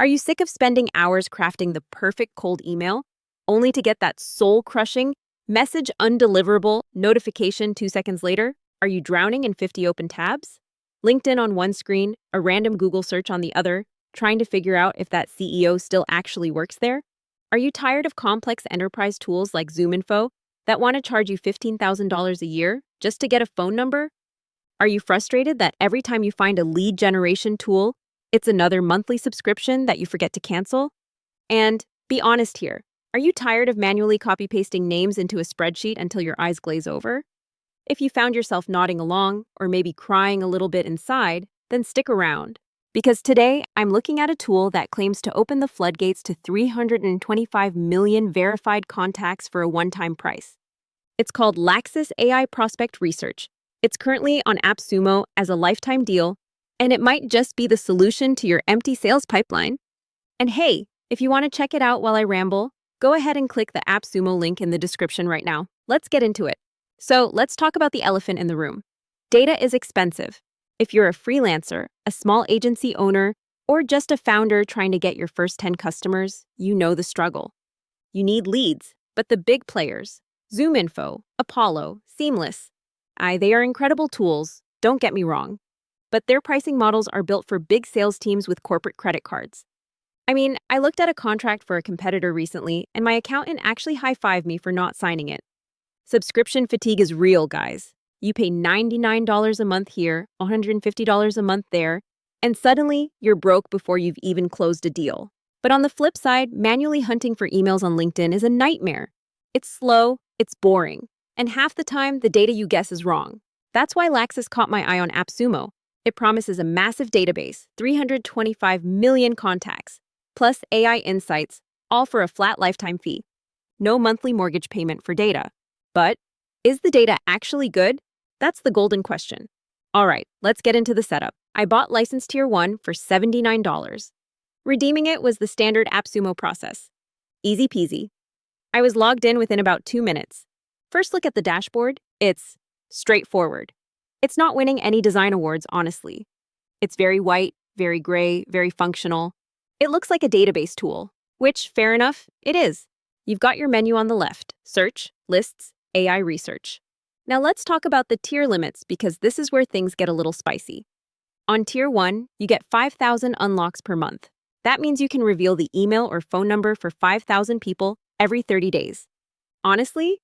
Are you sick of spending hours crafting the perfect cold email, only to get that soul-crushing, message undeliverable notification 2 seconds later? Are you drowning in 50 open tabs? LinkedIn on one screen, a random Google search on the other, trying to figure out if that CEO still actually works there? Are you tired of complex enterprise tools like ZoomInfo that want to charge you $15,000 a year just to get a phone number? Are you frustrated that every time you find a lead generation tool, it's another monthly subscription that you forget to cancel? And be honest here, are you tired of manually copy-pasting names into a spreadsheet until your eyes glaze over? If you found yourself nodding along, or maybe crying a little bit inside, then stick around. Because today, I'm looking at a tool that claims to open the floodgates to 325 million verified contacts for a one-time price. It's called Laxis AI Prospect Research. It's currently on AppSumo as a lifetime deal, and it might just be the solution to your empty sales pipeline. And hey, if you want to check it out while I ramble, go ahead and click the AppSumo link in the description right now. Let's get into it. So let's talk about the elephant in the room. Data is expensive. If you're a freelancer, a small agency owner, or just a founder trying to get your first 10 customers, you know the struggle. You need leads, but the big players, ZoomInfo, Apollo, Seamless, they are incredible tools, don't get me wrong, but their pricing models are built for big sales teams with corporate credit cards. I mean, I looked at a contract for a competitor recently, and my accountant actually high-fived me for not signing it. Subscription fatigue is real, guys. You pay $99 a month here, $150 a month there, and suddenly you're broke before you've even closed a deal. But on the flip side, manually hunting for emails on LinkedIn is a nightmare. It's slow, it's boring, and half the time, the data you guess is wrong. That's why Laxis caught my eye on AppSumo. It promises a massive database, 325 million contacts, plus AI insights, all for a flat lifetime fee. No monthly mortgage payment for data. But is the data actually good? That's the golden question. All right, let's get into the setup. I bought license tier 1 for $79. Redeeming it was the standard AppSumo process. Easy peasy. I was logged in within about 2 minutes. First look at the dashboard, it's straightforward. It's not winning any design awards, honestly. It's very white, very gray, very functional. It looks like a database tool, which, fair enough, it is. You've got your menu on the left, search, lists, AI research. Now let's talk about the tier limits because this is where things get a little spicy. On tier 1, you get 5,000 unlocks per month. That means you can reveal the email or phone number for 5,000 people every 30 days. Honestly,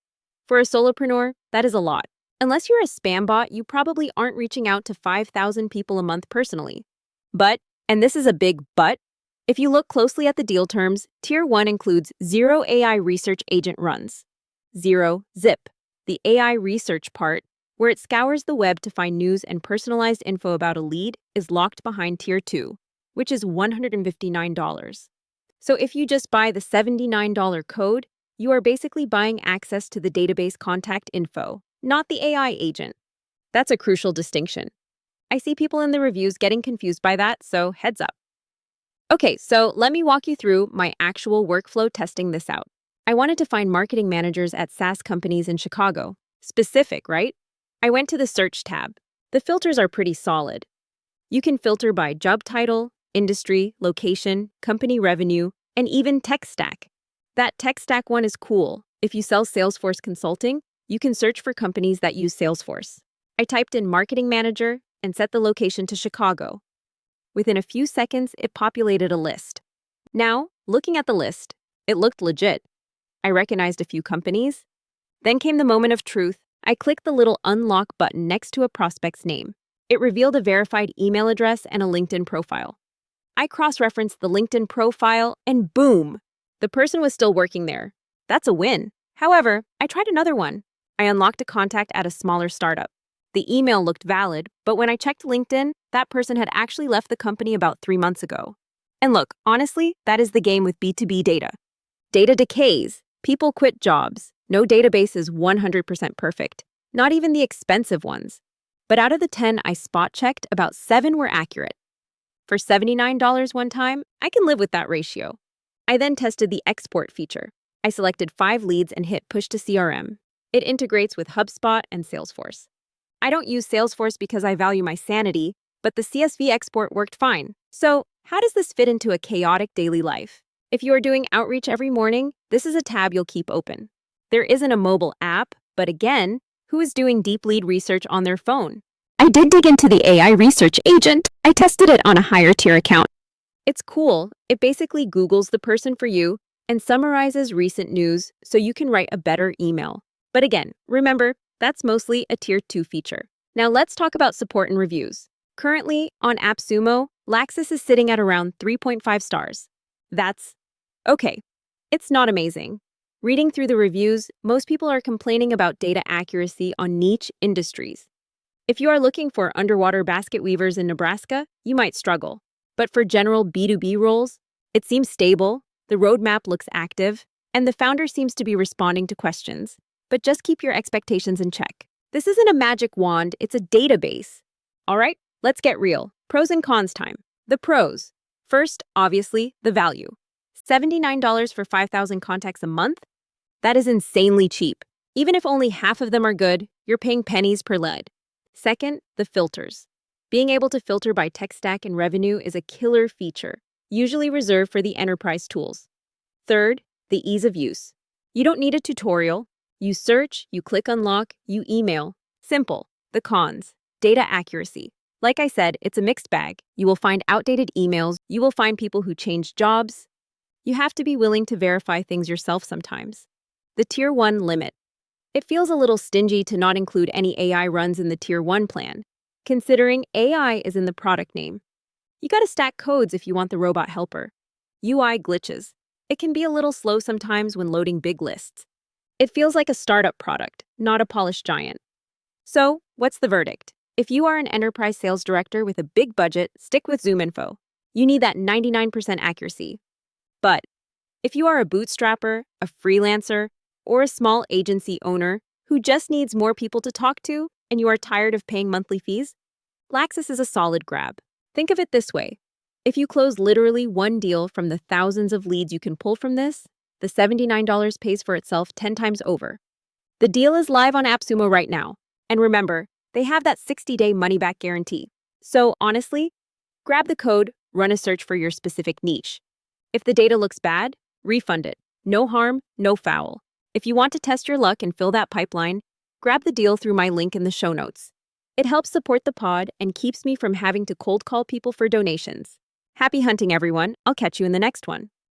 for a solopreneur, that is a lot. Unless you're a spam bot, you probably aren't reaching out to 5,000 people a month personally. But, and this is a big but, if you look closely at the deal terms, Tier 1 includes 0 AI research agent runs. 0 ZIP, the AI research part, where it scours the web to find news and personalized info about a lead, is locked behind Tier 2, which is $159. So if you just buy the $79 code, you are basically buying access to the database contact info, not the AI agent. That's a crucial distinction. I see people in the reviews getting confused by that, so heads up. Okay, so let me walk you through my actual workflow testing this out. I wanted to find marketing managers at SaaS companies in Chicago. Specific, right? I went to the search tab. The filters are pretty solid. You can filter by job title, industry, location, company revenue, and even tech stack. That tech stack one is cool. If you sell Salesforce consulting, you can search for companies that use Salesforce. I typed in marketing manager and set the location to Chicago. Within a few seconds, it populated a list. Now, looking at the list, it looked legit. I recognized a few companies. Then came the moment of truth. I clicked the little unlock button next to a prospect's name. It revealed a verified email address and a LinkedIn profile. I cross-referenced the LinkedIn profile, and boom! The person was still working there. That's a win. However, I tried another one. I unlocked a contact at a smaller startup. The email looked valid, but when I checked LinkedIn, that person had actually left the company about 3 months ago. And look, honestly, that is the game with B2B data. Data decays. People quit jobs. No database is 100% perfect, not even the expensive ones. But out of the 10 I spot-checked, about 7 were accurate. For $79 one time, I can live with that ratio. I then tested the export feature. I selected 5 leads and hit push to CRM. It integrates with HubSpot and Salesforce. I don't use Salesforce because I value my sanity, but the CSV export worked fine. So, How does this fit into a chaotic daily life? If you are doing outreach every morning, this is a tab you'll keep open. There isn't a mobile app, but again, who is doing deep lead research on their phone? I did dig into the AI research agent. I tested it on a higher tier account. It's cool. It basically Googles the person for you and summarizes recent news so you can write a better email. But again, remember, that's mostly a tier 2 feature. Now let's talk about support and reviews. Currently, on AppSumo, Laxis is sitting at around 3.5 stars. That's okay. It's not amazing. Reading through the reviews, most people are complaining about data accuracy on niche industries. If you are looking for underwater basket weavers in Nebraska, you might struggle. But for general B2B roles, it seems stable, the roadmap looks active, and the founder seems to be responding to questions. But just keep your expectations in check. This isn't a magic wand, it's a database. All right, let's get real. Pros and cons time. The pros. First, obviously, the value. $79 for 5,000 contacts a month? That is insanely cheap. Even if only half of them are good, you're paying pennies per lead. Second, the filters. Being able to filter by tech stack and revenue is a killer feature, usually reserved for the enterprise tools. Third, the ease of use. You don't need a tutorial. You search, you click unlock, you email. Simple. The cons. Data accuracy. Like I said, it's a mixed bag. You will find outdated emails. You will find people who change jobs. You have to be willing to verify things yourself sometimes. The Tier 1 limit. It feels a little stingy to not include any AI runs in the Tier 1 plan, considering AI is in the product name. You gotta stack codes if you want the robot helper. UI glitches. It can be a little slow sometimes when loading big lists. It feels like a startup product, not a polished giant. So, what's the verdict? If you are an enterprise sales director with a big budget, stick with ZoomInfo. You need that 99% accuracy. But if you are a bootstrapper, a freelancer, or a small agency owner who just needs more people to talk to and you are tired of paying monthly fees, Laxis is a solid grab. Think of it this way. If you close literally one deal from the thousands of leads you can pull from this, the $79 pays for itself 10 times over. The deal is live on AppSumo right now. And remember, they have that 60-day money-back guarantee. So honestly, grab the code, run a search for your specific niche. If the data looks bad, refund it. No harm, no foul. If you want to test your luck and fill that pipeline, grab the deal through my link in the show notes. It helps support the pod and keeps me from having to cold call people for donations. Happy hunting, everyone. I'll catch you in the next one.